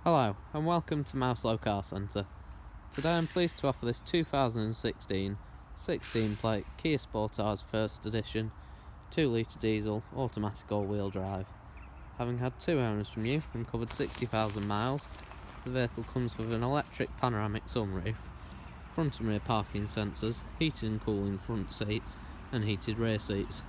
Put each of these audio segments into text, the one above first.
Hello and welcome to Mouselow Car Centre. Today I'm pleased to offer this 2016 16 plate Kia Sportage First Edition 2 litre diesel automatic all-wheel drive. Having had 2 owners from you and covered 60,000 miles, the vehicle comes with an electric panoramic sunroof, front and rear parking sensors, heated and cooling front seats and heated rear seats.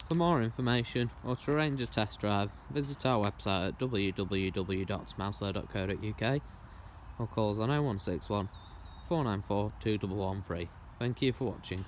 For more information or to arrange a test drive, visit our website at www.mouselow.co.uk or call us on 0161 494 2113. Thank you for watching.